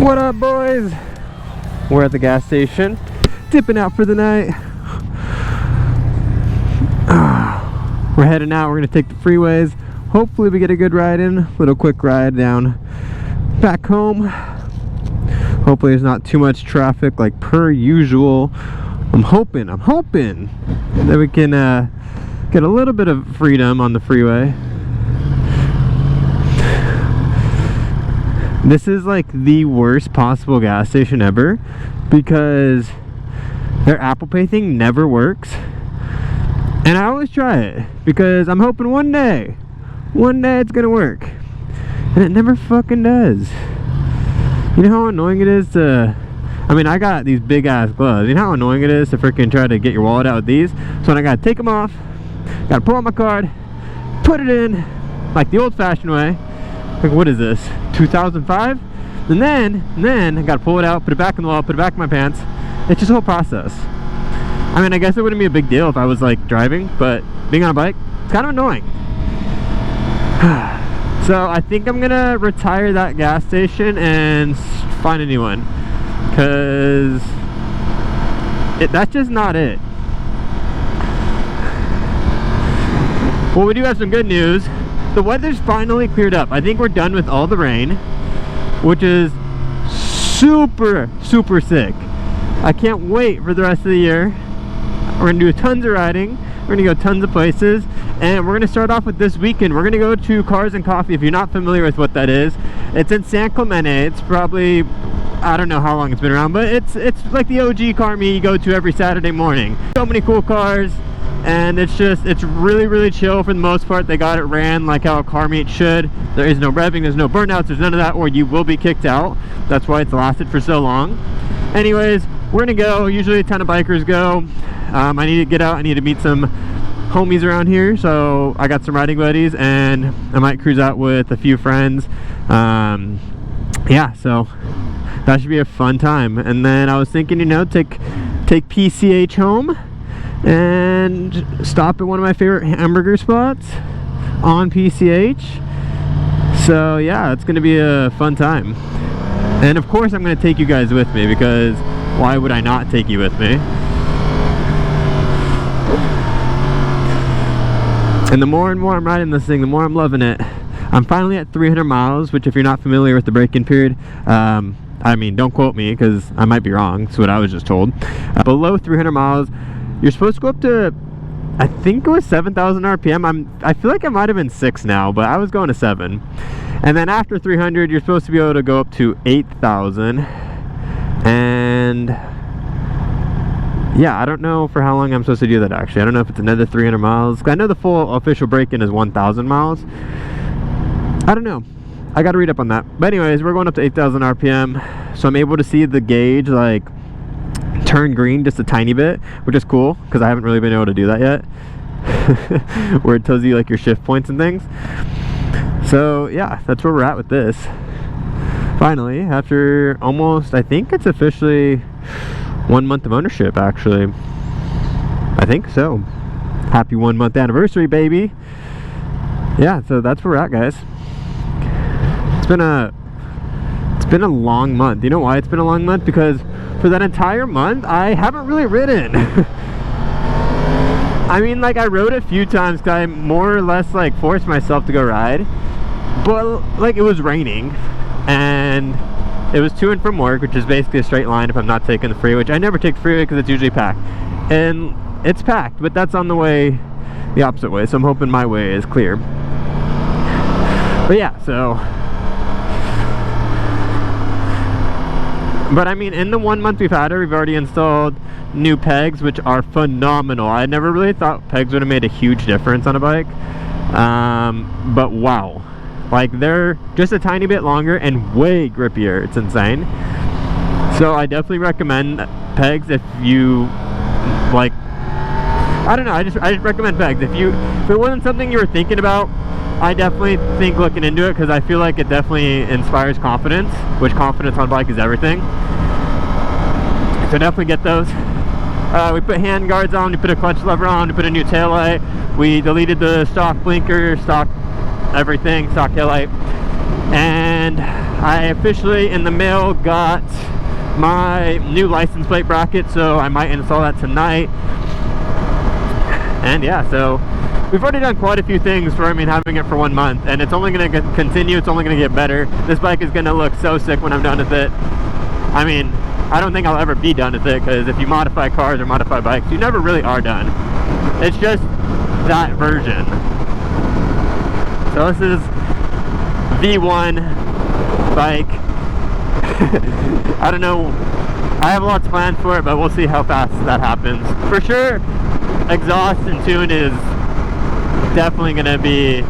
What up, boys? We're at the gas station, dipping out for the night. We're heading out. We're gonna take the freeways. Hopefully we get a good ride in. Little quick ride down back home. Hopefully there's not too much traffic like per usual. I'm hoping that we can get a little bit of freedom on the freeway. This is like the worst possible gas station ever because their Apple Pay thing never works. And I always try it because I'm hoping one day it's gonna work. And it never fucking does. You know how annoying it is to... I mean, I got these big ass gloves. You know how annoying it is to freaking try to get your wallet out with these? So when I gotta take them off, gotta pull out my card, put it in like the old fashioned way. Like, what is this, 2005? And then I gotta pull it out, put it back in the wallet, put it back in my pants. It's just a whole process. I mean, I guess it wouldn't be a big deal if I was like driving, but being on a bike, it's kind of annoying. So I think I'm gonna retire that gas station and find a new one, because that's just not it. Well, we do have some good news. The weather's finally cleared up. I think we're done with all the rain, which is super sick. I can't wait for the rest of the year. We're gonna do tons of riding. We're gonna go tons of places, and we're gonna start off with this weekend. We're gonna go to Cars and Coffee. If you're not familiar with what that is, it's in San Clemente. It's probably, I don't know how long it's been around, but it's like the OG car meet you go to every Saturday morning. So many cool cars, and it's really chill for the most part. They got it ran like how a car meet should. There is no revving, there's no burnouts, there's none of that, or you will be kicked out. That's why it's lasted for so long. Anyways, we're gonna go. Usually a ton of bikers go. I need to get out. I need to meet some homies around here, so I got some riding buddies, and I might cruise out with a few friends. Yeah, so that should be a fun time. And then I was thinking, you know, take PCH home and stop at one of my favorite hamburger spots on PCH. So yeah, it's gonna be a fun time. And of course I'm gonna take you guys with me, because why would I not take you with me? And the more and more I'm riding this thing, the more I'm loving it. I'm finally at 300 miles, which if you're not familiar with the break-in period, I mean, don't quote me because I might be wrong. That's what I was just told. Below 300 miles, you're supposed to go up to, I think it was 7,000 RPM. I feel like I might have been 6 now, but I was going to 7. And then after 300, you're supposed to be able to go up to 8,000. And yeah, I don't know for how long I'm supposed to do that actually. I don't know if it's another 300 miles. I know the full official break-in is 1,000 miles. I don't know. I gotta read up on that. But anyways, we're going up to 8,000 RPM. So I'm able to see the gauge like turn green just a tiny bit, which is cool because I haven't really been able to do that yet. Where it tells you like your shift points and things. So yeah, that's where we're at with this. Finally, after almost, I think it's officially 1 month of ownership actually. I think so. Happy 1 month anniversary, baby. Yeah, so that's where we're at, guys. It's been a long month. You know why it's been a long month? Because for that entire month I haven't really ridden. I mean, like, I rode a few times because I more or less like forced myself to go ride, but like it was raining and it was to and from work, which is basically a straight line if I'm not taking the freeway, which I never take the freeway because it's usually packed, and it's packed, but that's on the way the opposite way, so I'm hoping my way is clear. But yeah, so, but I mean, in the 1 month we've had her, we've already installed new pegs, which are phenomenal. I never really thought pegs would have made a huge difference on a bike, but wow, like they're just a tiny bit longer and way grippier. It's insane. So I definitely recommend pegs if you like, I don't know, I just recommend pegs. If it wasn't something you were thinking about, I definitely think looking into it, because I feel like it definitely inspires confidence, which confidence on bike is everything. So definitely get those. We put hand guards on, we put a clutch lever on, we put a new taillight, we deleted the stock blinker, stock everything, stock taillight, and I officially in the mail got my new license plate bracket, so I might install that tonight. And yeah, so we've already done quite a few things for, I mean, having it for 1 month, and it's only going to continue. It's only going to get better. This bike is going to look so sick when I'm done with it. I mean, I don't think I'll ever be done with it, because if you modify cars or modify bikes, you never really are done. It's just that version. So this is V1 bike. I don't know, I have lots planned for it, but we'll see how fast that happens. For sure, exhaust and tune is definitely going to be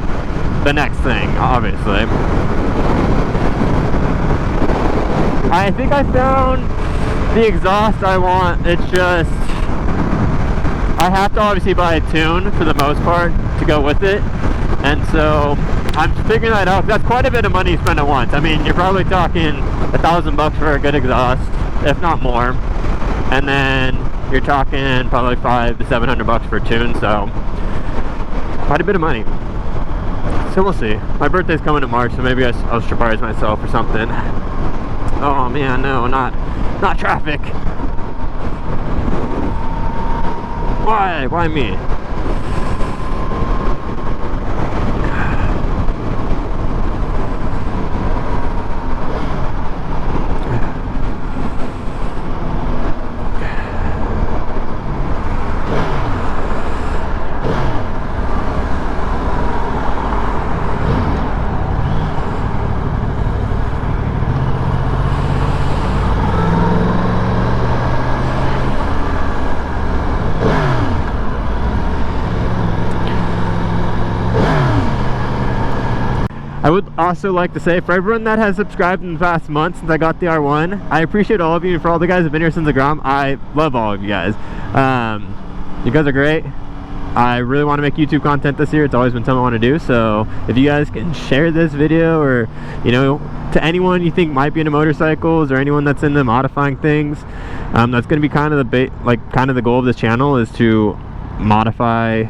the next thing, obviously. I think I found the exhaust I want. It's just, I have to obviously buy a tune for the most part to go with it, and so I'm figuring that out. That's quite a bit of money you spend at once. I mean, you're probably talking $1,000 for a good exhaust, if not more, and then you're talking probably $500 to $700 for a tune, so quite a bit of money. So we'll see. My birthday's coming in March, so maybe I'll surprise myself or something. Oh man, no, not traffic. Why me? I would also like to say, for everyone that has subscribed in the past month since I got the R1, I appreciate all of you. And for all the guys who have been here since the Grom, I love all of you guys. You guys are great. I really want to make YouTube content this year. It's always been something I want to do. So if you guys can share this video, or you know, to anyone you think might be into motorcycles, or anyone that's into modifying things, that's going to be kind of the goal of this channel, is to modify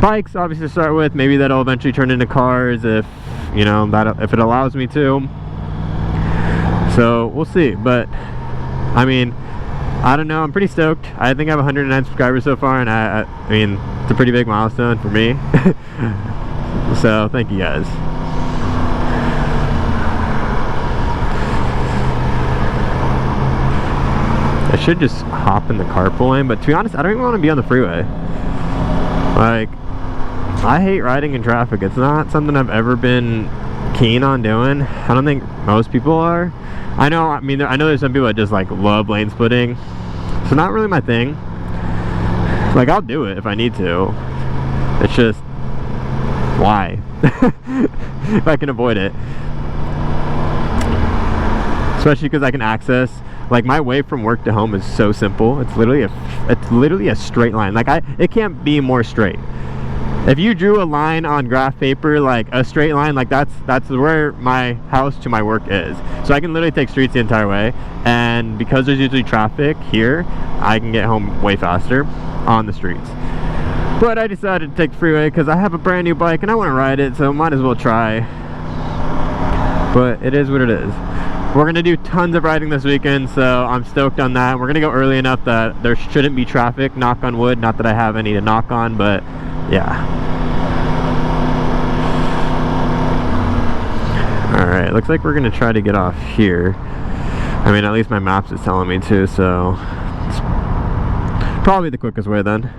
bikes, obviously, to start with. Maybe that'll eventually turn into cars, if you know, that if it allows me to. So we'll see. But I mean, I don't know, I'm pretty stoked. I think I have 109 subscribers so far, and I mean, it's a pretty big milestone for me. So thank you guys. I should just hop in the carpool lane, but to be honest, I don't even want to be on the freeway. Like, I hate riding in traffic. It's not something I've ever been keen on doing. I don't think most people are. I know there's some people that just like love lane splitting. It's not really my thing. Like, I'll do it if I need to. It's just, why? If I can avoid it. Especially because I can access, like, my way from work to home is so simple. It's literally a straight line. Like, it can't be more straight. If you drew a line on graph paper, like a straight line, like that's where my house to my work is. So I can literally take streets the entire way, and because there's usually traffic here, I can get home way faster on the streets. But I decided to take the freeway because I have a brand new bike and I want to ride it, so might as well try. But it is what it is. We're going to do tons of riding this weekend, so I'm stoked on that. We're going to go early enough that there shouldn't be traffic, knock on wood. Not that I have any to knock on, but yeah. Alright, looks like we're going to try to get off here. I mean, at least my maps is telling me to, so it's probably the quickest way then.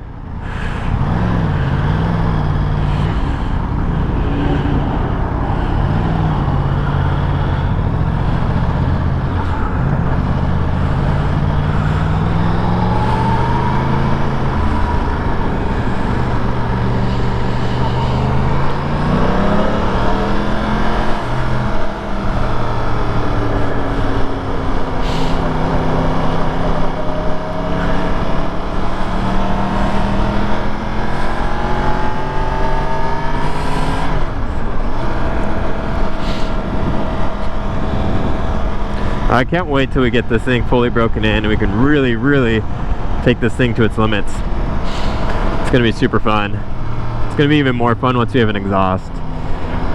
I can't wait till we get this thing fully broken in and we can really take this thing to its limits. It's gonna be super fun. It's gonna be even more fun once we have an exhaust.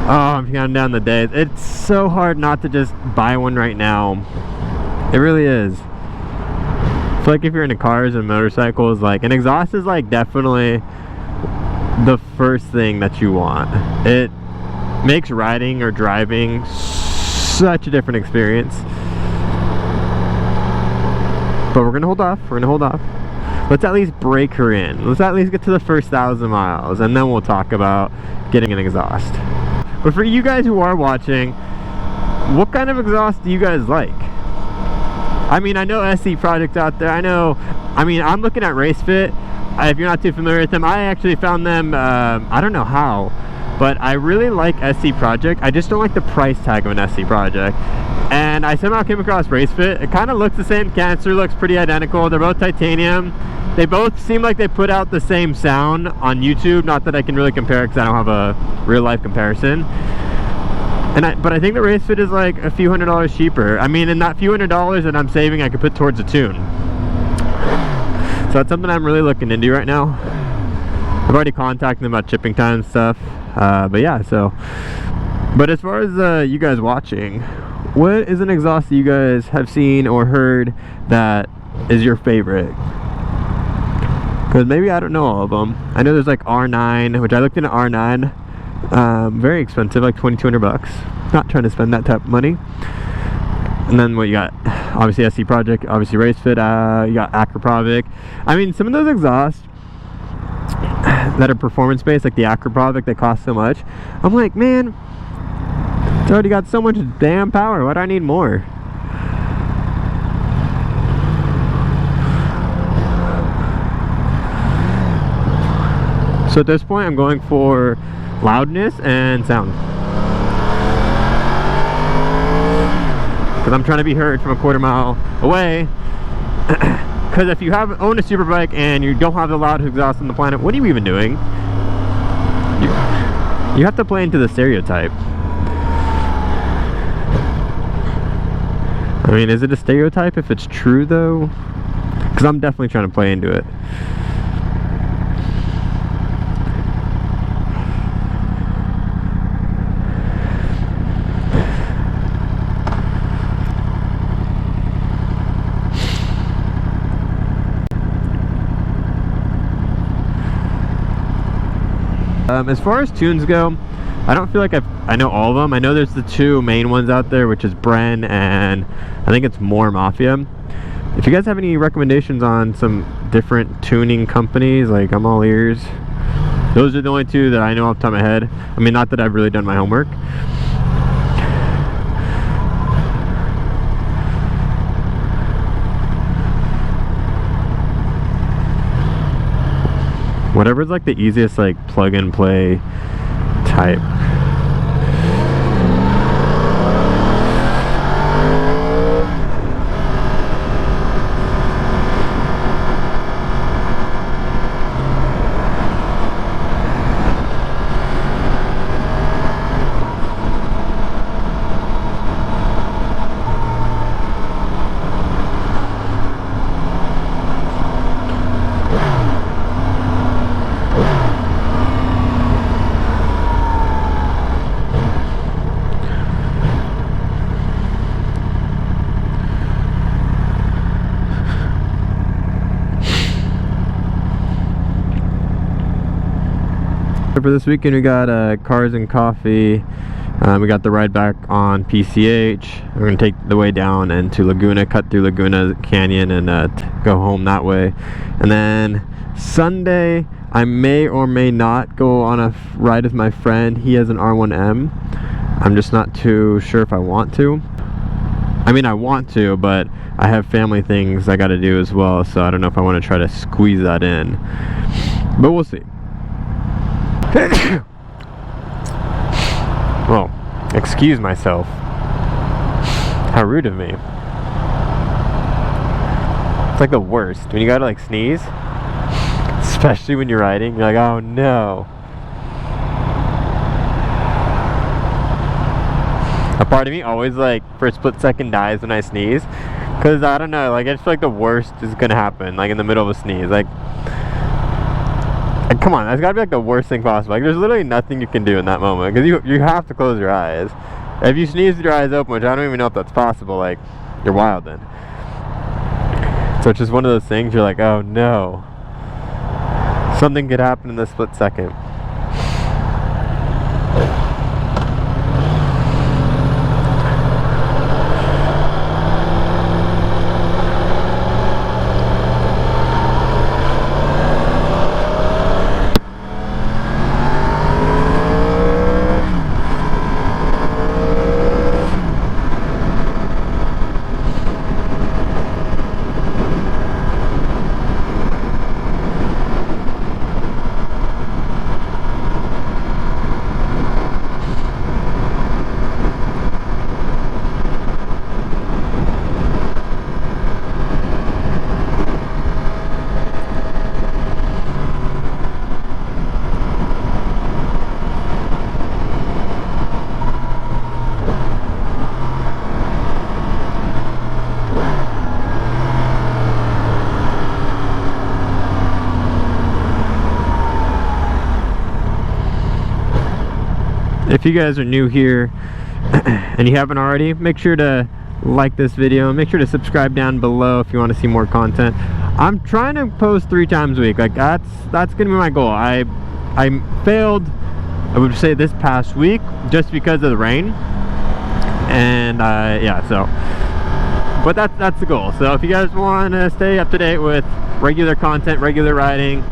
Oh, I'm counting down the days. It's so hard not to just buy one right now. It really is. I feel like if you're into cars and motorcycles, like, an exhaust is like definitely the first thing that you want. It makes riding or driving such a different experience. But we're gonna hold off. We're gonna hold off. Let's at least break her in. Let's at least get to the first 1,000 miles, and then we'll talk about getting an exhaust. But for you guys who are watching, what kind of exhaust do you guys like? I mean, I know SC Project's out there. I mean, I'm looking at RaceFit. If you're not too familiar with them, I actually found them, I don't know how, but I really like SC Project. I just don't like the price tag of an SC Project. And I somehow came across RaceFit. It kind of looks the same. Canister looks pretty identical. They're both titanium. They both seem like they put out the same sound on YouTube. Not that I can really compare because I don't have a real life comparison. But I think the RaceFit is like a few $100s cheaper. I mean, in that few $100s that I'm saving, I could put towards a tune. So that's something I'm really looking into right now. I've already contacted them about shipping time and stuff. But yeah, so. But as far as you guys watching, what is an exhaust that you guys have seen or heard that is your favorite? Because maybe I don't know all of them. I know there's like R9, which I looked into R9. Very expensive, like $2,200. Not trying to spend that type of money. And then what you got? Obviously SC Project, obviously RaceFit. You got Acropovic. I mean, some of those exhausts that are performance based, like the Acropovic, that cost so much. I'm like, man, it's already got so much damn power. Why do I need more? So at this point, I'm going for loudness and sound. Because I'm trying to be heard from a quarter mile away. Because if you own a superbike and you don't have the loudest exhaust on the planet, what are you even doing? You have to play into the stereotype. I mean, is it a stereotype if it's true though? Because I'm definitely trying to play into it. As far as tunes go, I don't feel like I know all of them. I know there's the two main ones out there, which is Bren and I think it's More Mafia. If you guys have any recommendations on some different tuning companies, like, I'm all ears. Those are the only two that I know off the top of my head. I mean, not that I've really done my homework. Whatever's like the easiest, like, plug and play type. For this weekend, we got cars and coffee. We got the ride back on PCH. We're gonna take the way down into Laguna, cut through Laguna Canyon, and go home that way. And then Sunday, I may or may not go on a ride with my friend. He has an R1M. I'm just not too sure if I want to. I mean, I want to, but I have family things I gotta do as well, so I don't know if I want to try to squeeze that in. But we'll see. Well, excuse myself. How rude of me. It's like the worst when you gotta like sneeze, especially when you're riding. You're like, oh no. A part of me always, like, for a split second dies when I sneeze, because I don't know, like, I just feel like the worst is gonna happen, like in the middle of a sneeze. Like, I come on, that's gotta be like the worst thing possible. Like, there's literally nothing you can do in that moment, because you have to close your eyes. If you sneeze with your eyes open, which I don't even know if that's possible, like, you're wild then. So it's just one of those things, you're like, oh no, something could happen in this split second. If you guys are new here and you haven't already, make sure to like this video and make sure to subscribe down below if you want to see more content. I'm trying to post 3 times a week. Like, that's gonna be my goal. I failed, I would say, this past week just because of the rain, and yeah, so, but that's the goal. So if you guys want to stay up to date with regular content, regular riding,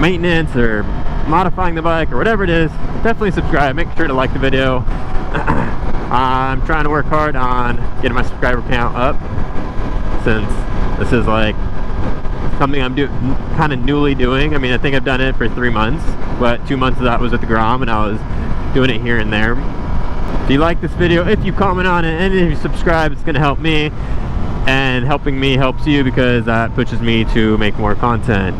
maintenance, or modifying the bike, or whatever it is, definitely subscribe. Make sure to like the video. I'm trying to work hard on getting my subscriber count up, since this is like something I'm kind of newly doing. I mean, I think I've done it for 3 months, but 2 months of that was with the Grom, and I was doing it here and there. If you like this video, if you comment on it, and if you subscribe, it's going to help me, and helping me helps you, because that pushes me to make more content.